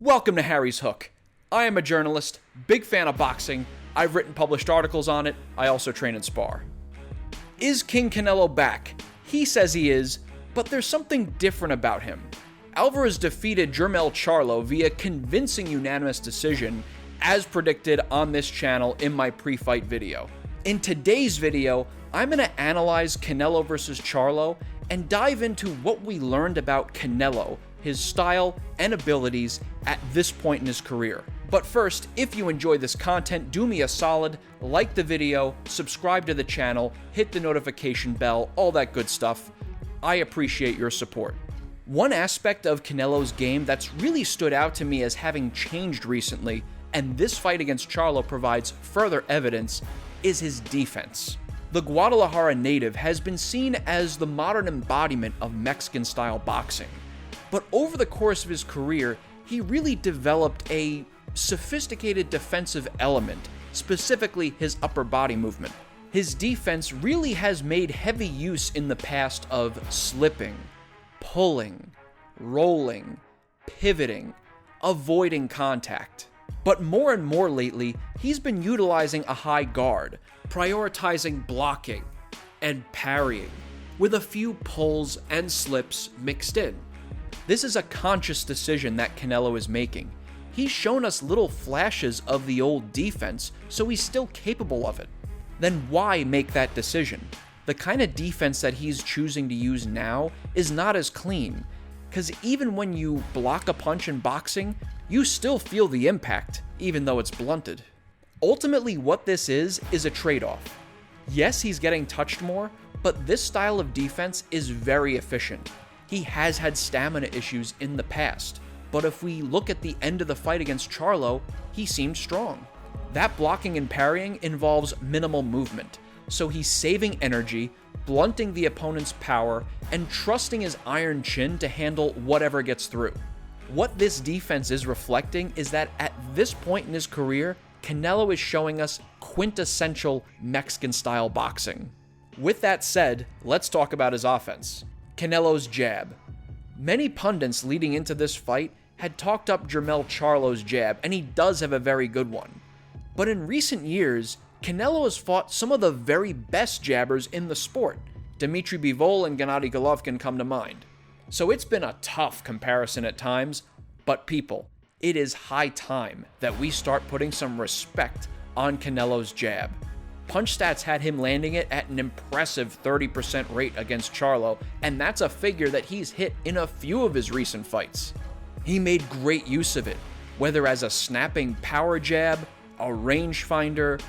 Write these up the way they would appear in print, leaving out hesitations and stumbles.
Welcome to Harry's Hook. I am a journalist, big fan of boxing. I've written published articles on it. I also train and spar. Is King Canelo back? He says he is, but there's something different about him. Alvarez defeated Jermell Charlo via convincing unanimous decision, as predicted on this channel in my pre-fight video. In today's video, I'm going to analyze Canelo versus Charlo and dive into what we learned about Canelo, his style and abilities at this point in his career. But first, if you enjoy this content, do me a solid, like the video, subscribe to the channel, hit the notification bell, all that good stuff. I appreciate your support. One aspect of Canelo's game that's really stood out to me as having changed recently, and this fight against Charlo provides further evidence, is his defense. The Guadalajara native has been seen as the modern embodiment of Mexican-style boxing. But over the course of his career, he really developed a sophisticated defensive element, specifically his upper body movement. His defense really has made heavy use in the past of slipping, pulling, rolling, pivoting, avoiding contact. But more and more lately, he's been utilizing a high guard, prioritizing blocking and parrying, with a few pulls and slips mixed in. This is a conscious decision that Canelo is making. He's shown us little flashes of the old defense, so he's still capable of it. Then why make that decision? The kind of defense that he's choosing to use now is not as clean, because even when you block a punch in boxing, you still feel the impact, even though it's blunted. Ultimately, what this is a trade-off. Yes, he's getting touched more, but this style of defense is very efficient. He has had stamina issues in the past, but if we look at the end of the fight against Charlo, he seemed strong. That blocking and parrying involves minimal movement, so he's saving energy, blunting the opponent's power, and trusting his iron chin to handle whatever gets through. What this defense is reflecting is that at this point in his career, Canelo is showing us quintessential Mexican-style boxing. With that said, let's talk about his offense. Canelo's jab. Many pundits leading into this fight had talked up Jermell Charlo's jab, and he does have a very good one. But in recent years, Canelo has fought some of the very best jabbers in the sport. Dmitry Bivol and Gennady Golovkin come to mind. So it's been a tough comparison at times, but people, it is high time that we start putting some respect on Canelo's jab. Punch Stats had him landing it at an impressive 30% rate against Charlo, and that's a figure that he's hit in a few of his recent fights. He made great use of it, whether as a snapping power jab, a rangefinder,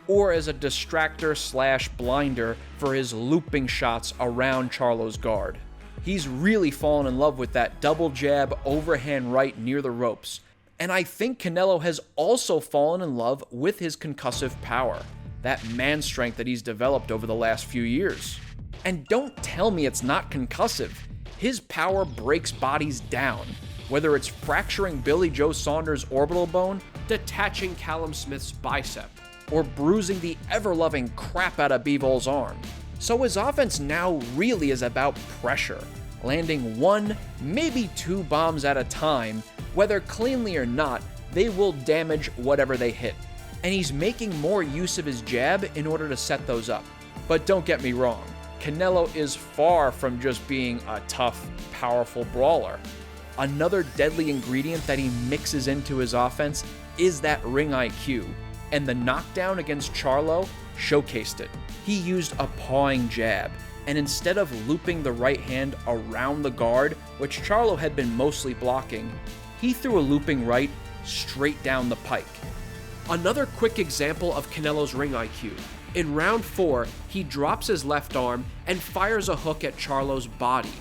or as a distractor/blinder for his looping shots around Charlo's guard. He's really fallen in love with that double jab overhand right near the ropes, and I think Canelo has also fallen in love with his concussive power, that man strength that he's developed over the last few years. And don't tell me it's not concussive. His power breaks bodies down, whether it's fracturing Billy Joe Saunders' orbital bone, detaching Callum Smith's bicep, or bruising the ever-loving crap out of Bivol's arm. So his offense now really is about pressure, landing one, maybe two bombs at a time. Whether cleanly or not, they will damage whatever they hit. And he's making more use of his jab in order to set those up. But don't get me wrong, Canelo is far from just being a tough, powerful brawler. Another deadly ingredient that he mixes into his offense is that ring IQ, and the knockdown against Charlo showcased it. He used a pawing jab, and instead of looping the right hand around the guard, which Charlo had been mostly blocking, he threw a looping right straight down the pike. Another quick example of Canelo's ring IQ. In round 4, he drops his left arm and fires a hook at Charlo's body.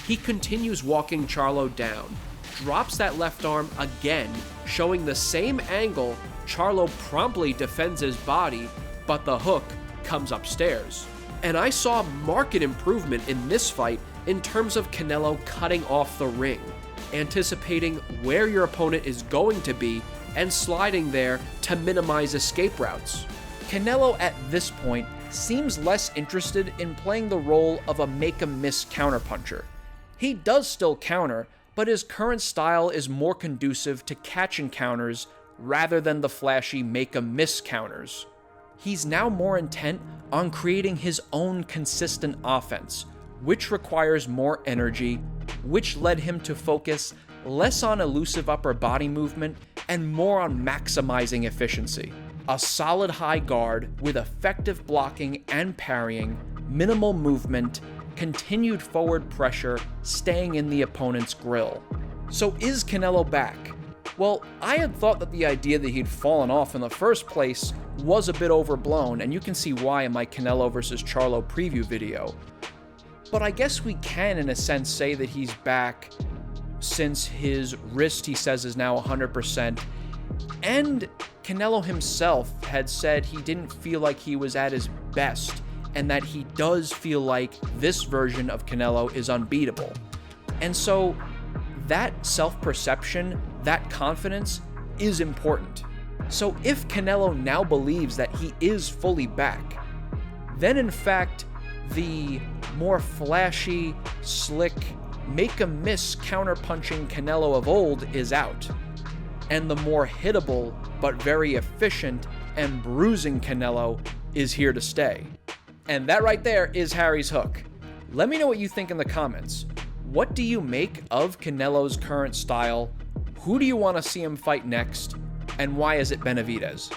He continues walking Charlo down, drops that left arm again, showing the same angle. Charlo promptly defends his body, but the hook comes upstairs. And I saw marked improvement in this fight in terms of Canelo cutting off the ring, anticipating where your opponent is going to be and sliding there to minimize escape routes. Canelo at this point seems less interested in playing the role of a make-em-miss counterpuncher. He does still counter, but his current style is more conducive to catch encounters rather than the flashy make-a-miss counters. He's now more intent on creating his own consistent offense, which requires more energy, which led him to focus less on elusive upper body movement and more on maximizing efficiency. A solid high guard with effective blocking and parrying, minimal movement, continued forward pressure, staying in the opponent's grill. So is Canelo back? Well, I had thought that the idea that he'd fallen off in the first place was a bit overblown, and you can see why in my Canelo vs. Charlo preview video. But I guess we can, in a sense, say that he's back since his wrist, he says, is now 100%. And Canelo himself had said he didn't feel like he was at his best, and that he does feel like this version of Canelo is unbeatable. And so that self-perception, that confidence is important. So if Canelo now believes that he is fully back, then in fact, the more flashy, slick, make-a-miss counterpunching Canelo of old is out, and the more hittable but very efficient and bruising Canelo is here to stay. And that right there is Harry's hook. Let me know what you think in the comments. What do you make of Canelo's current style? Who do you want to see him fight next? And why is it Benavidez?